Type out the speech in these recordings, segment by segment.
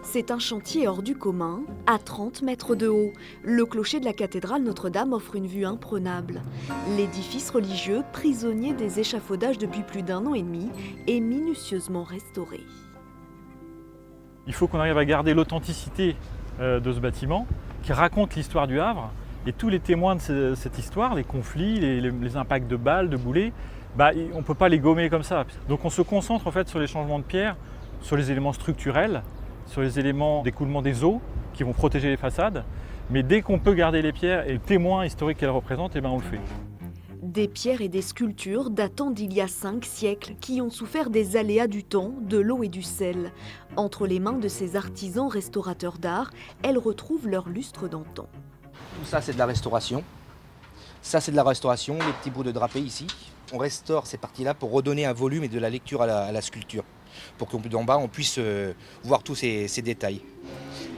C'est un chantier hors du commun, à 30 mètres de haut. Le clocher de la cathédrale Notre-Dame offre une vue imprenable. L'édifice religieux, prisonnier des échafaudages depuis plus d'1 an et demi, est minutieusement restauré. Il faut qu'on arrive à garder l'authenticité de ce bâtiment, qui raconte l'histoire du Havre, et tous les témoins de cette histoire, les conflits, les impacts de balles, de boulets, on ne peut pas les gommer comme ça. Donc on se concentre en fait sur les changements de pierre, sur les éléments structurels, sur les éléments d'écoulement des eaux qui vont protéger les façades. Mais dès qu'on peut garder les pierres et le témoin historique qu'elles représentent, on le fait. Des pierres et des sculptures datant d'il y a 5 siècles qui ont souffert des aléas du temps, de l'eau et du sel. Entre les mains de ces artisans restaurateurs d'art, elles retrouvent leur lustre d'antan. Tout ça, c'est de la restauration. Ça, c'est de la restauration, les petits bouts de drapé ici. On restaure ces parties-là pour redonner un volume et de la lecture à la sculpture, pour qu'en bas, on puisse voir tous ces détails.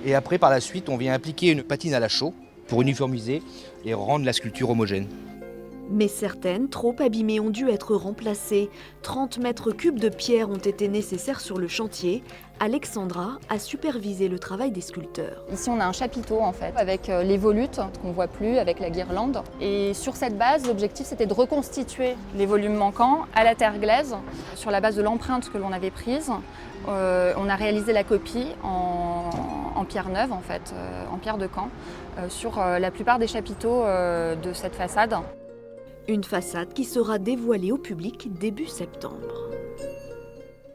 Et après, par la suite, on vient appliquer une patine à la chaux pour uniformiser et rendre la sculpture homogène. Mais certaines, trop abîmées, ont dû être remplacées. 30 mètres cubes de pierre ont été nécessaires sur le chantier. Alexandra a supervisé le travail des sculpteurs. Ici, on a un chapiteau en fait, avec les volutes qu'on ne voit plus, avec la guirlande. Et sur cette base, l'objectif c'était de reconstituer les volumes manquants à la terre glaise. Sur la base de l'empreinte que l'on avait prise, on a réalisé la copie en pierre neuve, en fait, en pierre de Caen, sur la plupart des chapiteaux de cette façade. Une façade qui sera dévoilée au public début septembre.